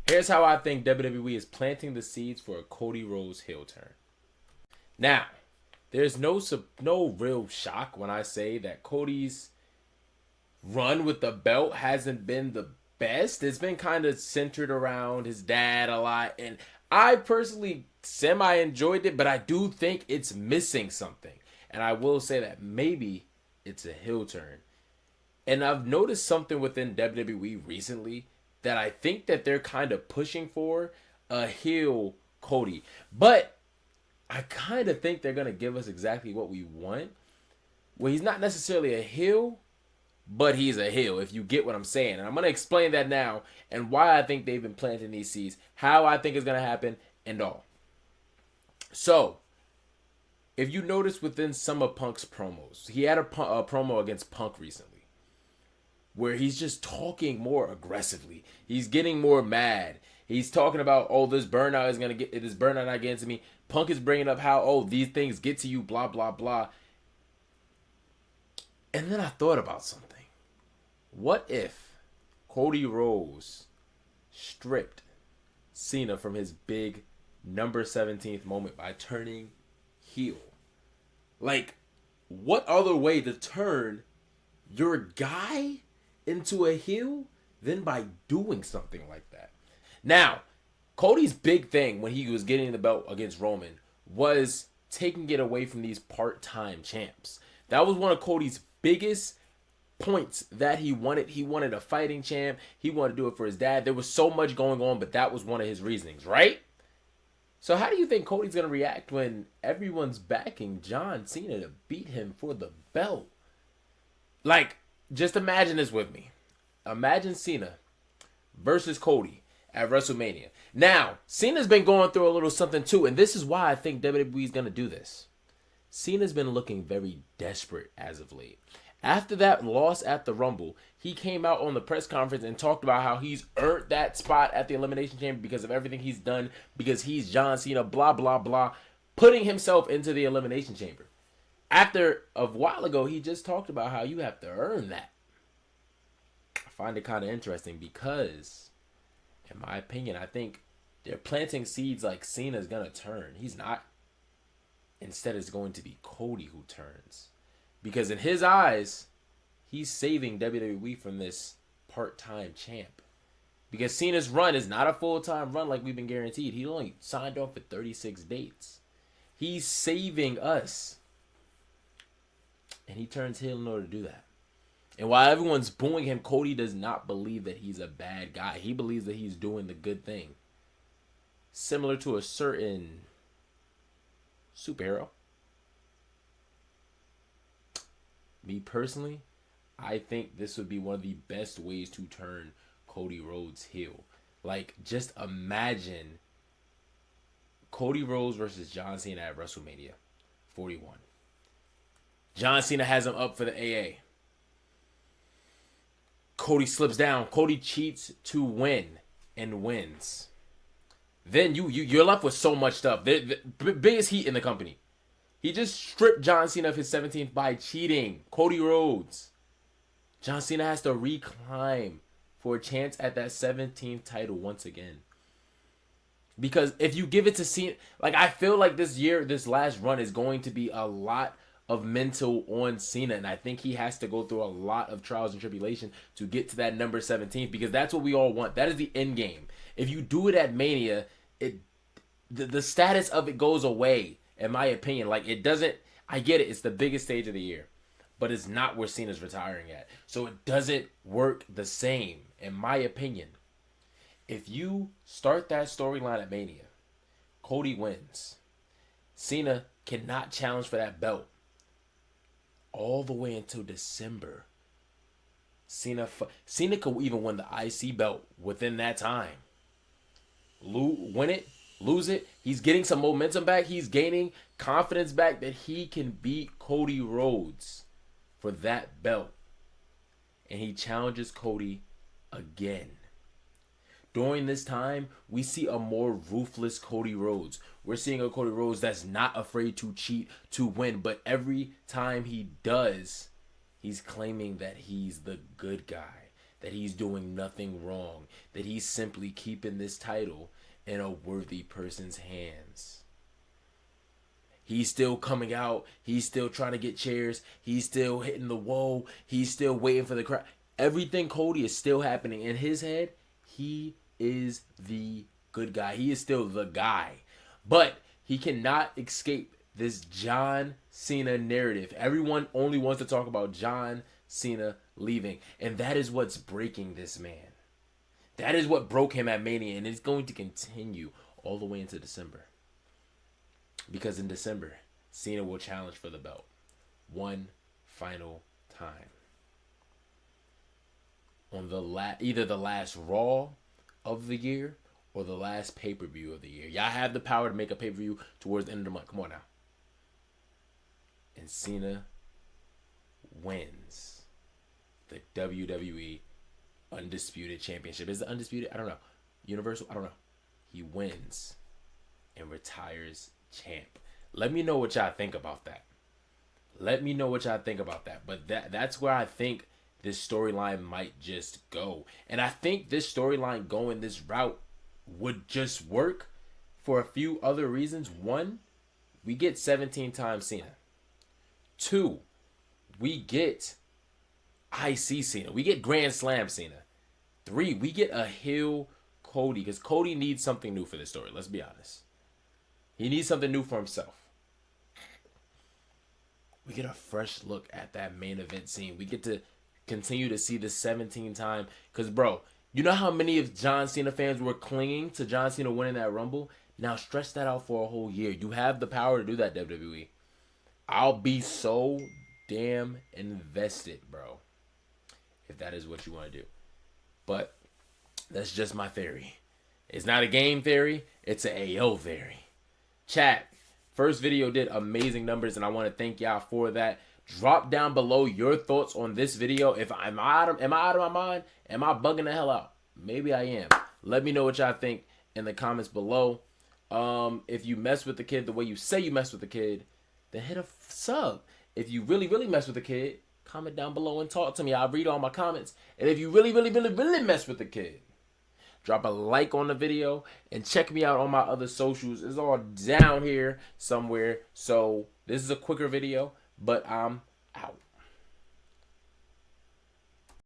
Here's how I think WWE is planting the seeds for a Cody Rhodes heel turn. Now, there's no real shock when I say that Cody's run with the belt hasn't been the best. It's been kind of centered around his dad a lot, and I personally semi enjoyed it, but I do think it's missing something. And I will say that maybe it's a heel turn. And I've noticed something within WWE recently that I think that they're kind of pushing for a heel Cody. But I kind of think they're going to give us exactly what we want. Well, he's not necessarily a heel, but he's a heel, if you get what I'm saying. And I'm going to explain that now and why I think they've been planting these seeds, how I think it's going to happen, and all. So, if you notice within some of Punk's promos, he had a promo against Punk recently where he's just talking more aggressively. He's getting more mad. He's talking about, oh, this burnout not getting to me. Punk is bringing up how, oh, these things get to you, blah, blah, blah. And then I thought about something. What if Cody Rhodes stripped Cena from his big number 17th moment by turning heel? Like, what other way to turn your guy into a heel than by doing something like that? Now, Cody's big thing when he was getting the belt against Roman was taking it away from these part-time champs. That was one of Cody's biggest points that he wanted. He wanted a fighting champ. He wanted to do it for his dad. There was so much going on, but that was one of his reasonings, right? So how do you think Cody's going to react when everyone's backing John Cena to beat him for the belt? Like, just imagine this with me. Imagine Cena versus Cody at WrestleMania. Now, Cena's been going through a little something too, and this is why I think WWE is going to do this. Cena's been looking very desperate as of late. After that loss at the Rumble, he came out on the press conference and talked about how he's earned that spot at the Elimination Chamber because of everything he's done, because he's John Cena, blah, blah, blah, putting himself into the Elimination Chamber. After a while ago, he just talked about how you have to earn that. I find it kind of interesting because, in my opinion, I think they're planting seeds like Cena's going to turn. He's not. Instead, it's going to be Cody who turns. Because in his eyes, he's saving WWE from this part-time champ. Because Cena's run is not a full-time run like we've been guaranteed. He only signed on for 36 dates. He's saving us. And he turns heel in order to do that. And while everyone's booing him, Cody does not believe that he's a bad guy. He believes that he's doing the good thing. Similar to a certain superhero. Me personally, I think this would be one of the best ways to turn Cody Rhodes heel. Like, just imagine Cody Rhodes versus John Cena at WrestleMania 41. John Cena has him up for the AA. Cody slips down. Cody cheats to win and wins. Then you're left with so much stuff. The biggest heat in the company. He just stripped John Cena of his 17th by cheating. Cody Rhodes. John Cena has to reclimb for a chance at that 17th title once again. Because if you give it to Cena, like, I feel like this last run is going to be a lot of mental on Cena. And I think he has to go through a lot of trials and tribulation to get to that number 17th. Because that's what we all want. That is the end game. If you do it at Mania, the status of it goes away. In my opinion, like, it doesn't, I get it, it's the biggest stage of the year, but it's not where Cena's retiring at. So it doesn't work the same, in my opinion. If you start that storyline at Mania, Cody wins. Cena cannot challenge for that belt all the way until December. Cena could even win the IC belt within that time. Win it. Lose it. He's getting some momentum back. He's gaining confidence back that he can beat Cody Rhodes for that belt. And he challenges Cody again. During this time, we see a more ruthless Cody Rhodes. We're seeing a Cody Rhodes that's not afraid to cheat to win. But every time he does, he's claiming that he's the good guy. that he's doing nothing wrong, that he's simply keeping this title in a worthy person's hands. He's still coming out. He's still trying to get chairs. He's still hitting the wall. He's still waiting for the crowd. Everything Cody is still happening in his head. He is the good guy. He is still the guy. But he cannot escape this John Cena narrative. Everyone only wants to talk about John Cena leaving. And that is what's breaking this man. That is what broke him at Mania. And it's going to continue all the way into December. Because in December, Cena will challenge for the belt one final time. On either the last Raw of the year or the last pay-per-view of the year. Y'all have the power to make a pay-per-view towards the end of the month. Come on now. And Cena wins the WWE Undisputed Championship. Is it undisputed? I don't know. Universal? I don't know. He wins and retires champ. Let me know what y'all think about that. Let me know what y'all think about that. But that's where I think this storyline might just go. And I think this storyline going this route would just work for a few other reasons. One, we get 17 times Cena. Two, we get IC Cena. We get Grand Slam Cena. Three, we get a heel Cody. Because Cody needs something new for this story. Let's be honest. He needs something new for himself. We get a fresh look at that main event scene. We get to continue to see the 17 time. Because, bro, you know how many of John Cena fans were clinging to John Cena winning that Rumble? Now stretch that out for a whole year. You have the power to do that, WWE. I'll be so damn invested, bro, if that is what you want to do. But that's just my theory. It's not a game theory. It's an AO theory. Chat, first video did amazing numbers, and I want to thank y'all for that. Drop down below your thoughts on this video. Am I out of my mind? Am I bugging the hell out? Maybe I am. Let me know what y'all think in the comments below. If you mess with the kid the way you say you mess with the kid, then hit a sub. If you really, really mess with the kid, comment down below and talk to me. I'll read all my comments. And if you really, really, really, really mess with the kid, drop a like on the video and check me out on my other socials. It's all down here somewhere. So this is a quicker video, but I'm out.